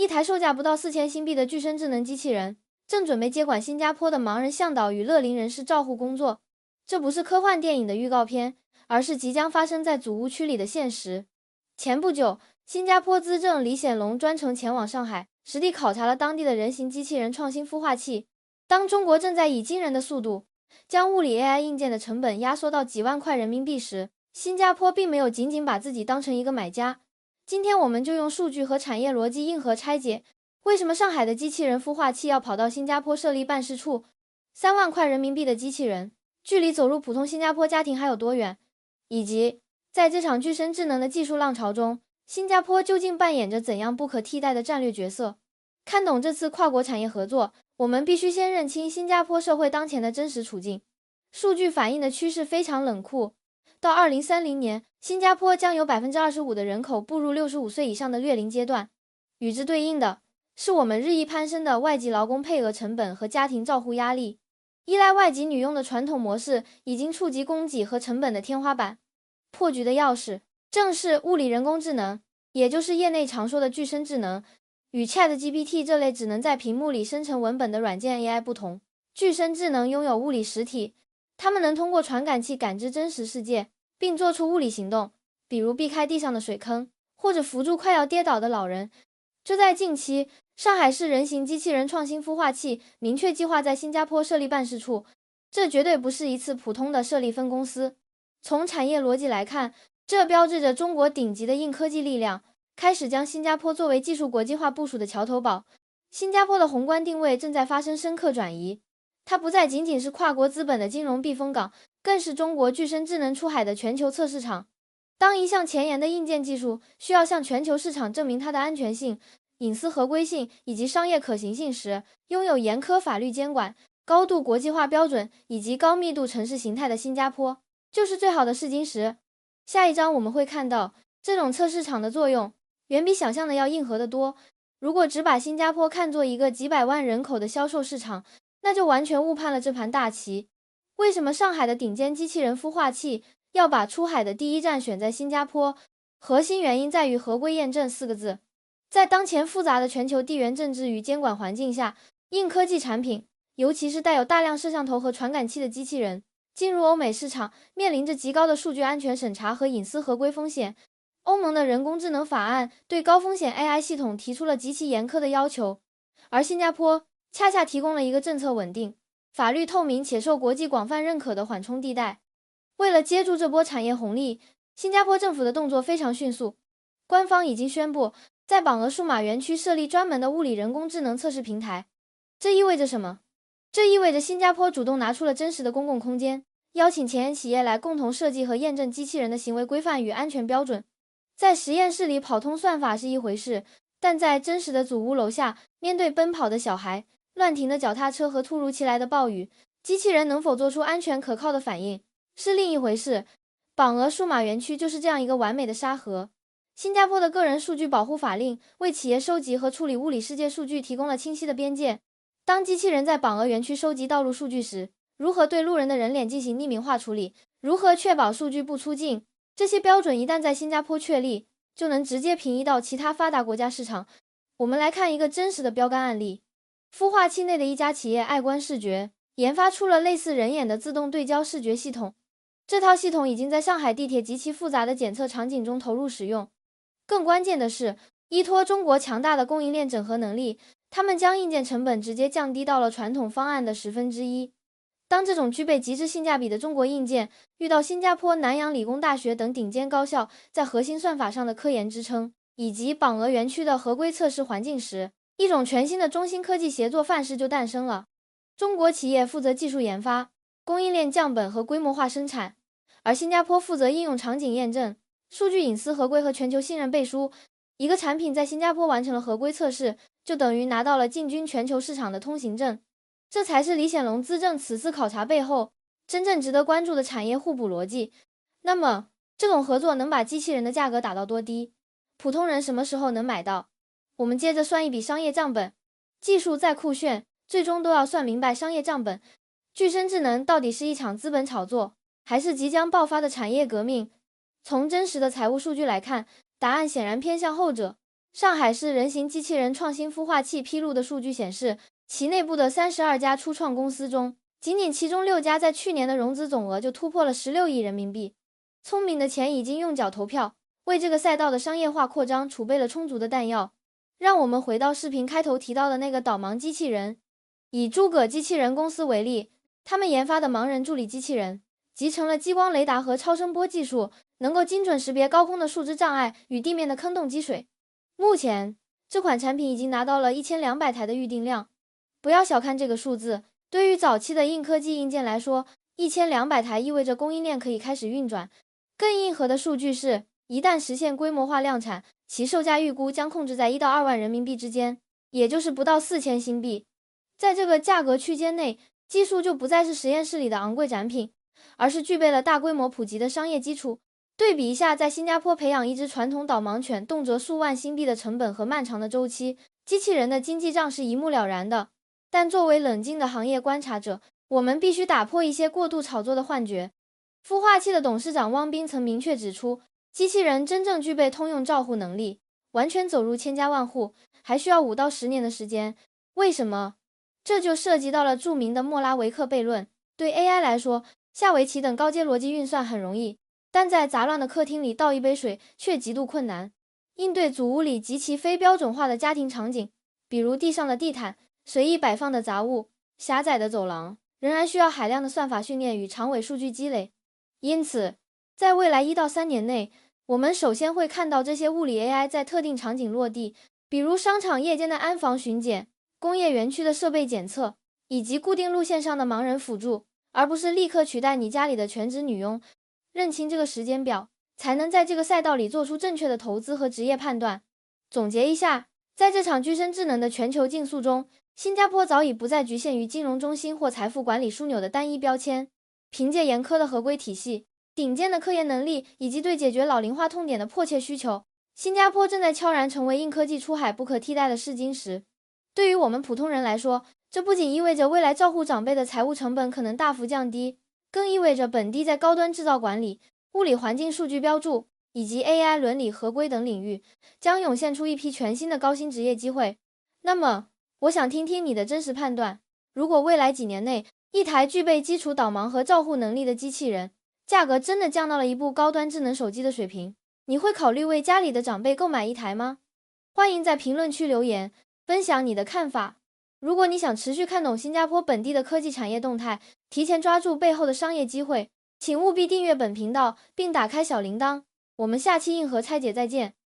一台售价不到4000新币的具身智能机器人，正准备接管新加坡的盲人向导与乐龄人士照护工作。这不是科幻电影的预告片，而是即将发生在祖屋区里的现实。前不久，新加坡资政李显龙专程前往上海，实地考察了当地的人形机器人创新孵化器。当中国正在以惊人的速度将物理 AI 硬件的成本压缩到几万块人民币时，新加坡并没有仅仅把自己当成一个买家。今天我们就用数据和产业逻辑硬核拆解，为什么上海的机器人孵化器要跑到新加坡设立办事处？3万块人民币的机器人，距离走入普通新加坡家庭还有多远？以及在这场具身智能的技术浪潮中，新加坡究竟扮演着怎样不可替代的战略角色？看懂这次跨国产业合作，我们必须先认清新加坡社会当前的真实处境。数据反映的趋势非常冷酷，到2030年，新加坡将有 25% 的人口步入65岁以上的劣龄阶段。与之对应的是我们日益攀升的外籍劳工配额成本和家庭照护压力。依赖外籍女佣的传统模式已经触及供给和成本的天花板。破局的钥匙正是物理人工智能，也就是业内常说的具身智能。与 ChatGPT 这类只能在屏幕里生成文本的软件 AI 不同，具身智能拥有物理实体，它们能通过传感器感知真实世界，并做出物理行动，比如避开地上的水坑，或者扶住快要跌倒的老人。就在近期，上海市人形机器人创新孵化器明确计划在新加坡设立办事处，这绝对不是一次普通的设立分公司。从产业逻辑来看，这标志着中国顶级的硬科技力量开始将新加坡作为技术国际化部署的桥头堡。新加坡的宏观定位正在发生深刻转移，它不再仅仅是跨国资本的金融避风港，更是中国具身智能出海的全球测试场。当一项前沿的硬件技术需要向全球市场证明它的安全性、隐私合规性以及商业可行性时，拥有严苛法律监管、高度国际化标准以及高密度城市形态的新加坡就是最好的试金石。下一章我们会看到，这种测试场的作用远比想象的要硬核得多。如果只把新加坡看作一个几百万人口的销售市场，那就完全误判了这盘大棋。为什么上海的顶尖机器人孵化器要把出海的第一站选在新加坡？核心原因在于合规验证4个字。在当前复杂的全球地缘政治与监管环境下，硬科技产品，尤其是带有大量摄像头和传感器的机器人，进入欧美市场面临着极高的数据安全审查和隐私合规风险。欧盟的人工智能法案对高风险 AI 系统提出了极其严苛的要求，而新加坡恰恰提供了一个政策稳定、法律透明且受国际广泛认可的缓冲地带。为了接住这波产业红利，新加坡政府的动作非常迅速，官方已经宣布在榜鹅数码园区设立专门的物理人工智能测试平台。这意味着什么？这意味着新加坡主动拿出了真实的公共空间，邀请前沿企业来共同设计和验证机器人的行为规范与安全标准。在实验室里跑通算法是一回事，但在真实的祖屋楼下，面对奔跑的小孩、乱停的脚踏车和突如其来的暴雨，机器人能否做出安全可靠的反应是另一回事。榜鹅数码园区就是这样一个完美的沙盒。新加坡的个人数据保护法令为企业收集和处理物理世界数据提供了清晰的边界。当机器人在榜鹅园区收集道路数据时，如何对路人的人脸进行匿名化处理，如何确保数据不出境，这些标准一旦在新加坡确立，就能直接平移到其他发达国家市场。我们来看一个真实的标杆案例。孵化器内的一家企业爱观视觉研发出了类似人眼的自动对焦视觉系统，这套系统已经在上海地铁极其复杂的检测场景中投入使用。更关键的是，依托中国强大的供应链整合能力，他们将硬件成本直接降低到了传统方案的1/10。当这种具备极致性价比的中国硬件遇到新加坡南洋理工大学等顶尖高校在核心算法上的科研支撑，以及榜鹅园区的合规测试环境时，一种全新的中新科技协作范式就诞生了。中国企业负责技术研发、供应链降本和规模化生产，而新加坡负责应用场景验证、数据隐私合规和全球信任背书。一个产品在新加坡完成了合规测试，就等于拿到了进军全球市场的通行证。这才是李显龙资政此次考察背后真正值得关注的产业互补逻辑。那么，这种合作能把机器人的价格打到多低？普通人什么时候能买到？我们接着算一笔商业账本。技术再酷炫，最终都要算明白商业账本。具身智能到底是一场资本炒作，还是即将爆发的产业革命？从真实的财务数据来看，答案显然偏向后者。上海市人形机器人创新孵化器披露的数据显示，其内部的32家初创公司中，仅仅其中6家在去年的融资总额就突破了16亿人民币。聪明的钱已经用脚投票，为这个赛道的商业化扩张储备了充足的弹药。让我们回到视频开头提到的那个导盲机器人。以诸葛机器人公司为例，他们研发的盲人助理机器人集成了激光雷达和超声波技术，能够精准识别高空的树枝障碍与地面的坑洞积水。目前，这款产品已经拿到了1200台的预订量。不要小看这个数字，对于早期的硬科技硬件来说，1200台意味着供应链可以开始运转。更硬核的数据是，一旦实现规模化量产，其售价预估将控制在1到2万人民币之间，也就是不到4000新币。在这个价格区间内，技术就不再是实验室里的昂贵展品，而是具备了大规模普及的商业基础。对比一下，在新加坡培养一只传统导盲犬动辄数万新币的成本和漫长的周期，机器人的经济账是一目了然的。但作为冷静的行业观察者，我们必须打破一些过度炒作的幻觉。孵化器的董事长汪斌曾明确指出，机器人真正具备通用照护能力，完全走入千家万户，还需要5到10年的时间。为什么？这就涉及到了著名的莫拉维克悖论。对 AI 来说，下围棋等高阶逻辑运算很容易，但在杂乱的客厅里倒一杯水却极度困难。应对祖屋里极其非标准化的家庭场景，比如地上的地毯、随意摆放的杂物、狭窄的走廊，仍然需要海量的算法训练与长尾数据积累。因此，在未来1到3年内，我们首先会看到这些物理 AI 在特定场景落地，比如商场夜间的安防巡检、工业园区的设备检测，以及固定路线上的盲人辅助，而不是立刻取代你家里的全职女佣。认清这个时间表，才能在这个赛道里做出正确的投资和职业判断。总结一下，在这场具身智能的全球竞速中，新加坡早已不再局限于金融中心或财富管理枢纽的单一标签。凭借严苛的合规体系、顶尖的科研能力以及对解决老龄化痛点的迫切需求，新加坡正在悄然成为硬科技出海不可替代的试金石。对于我们普通人来说，这不仅意味着未来照护长辈的财务成本可能大幅降低，更意味着本地在高端制造管理、物理环境数据标注以及 AI 伦理合规等领域，将涌现出一批全新的高薪职业机会。那么，我想听听你的真实判断。如果未来几年内，一台具备基础导盲和照护能力的机器人，价格真的降到了一部高端智能手机的水平，你会考虑为家里的长辈购买一台吗？欢迎在评论区留言，分享你的看法。如果你想持续看懂新加坡本地的科技产业动态，提前抓住背后的商业机会，请务必订阅本频道，并打开小铃铛。我们下期硬核拆解再见。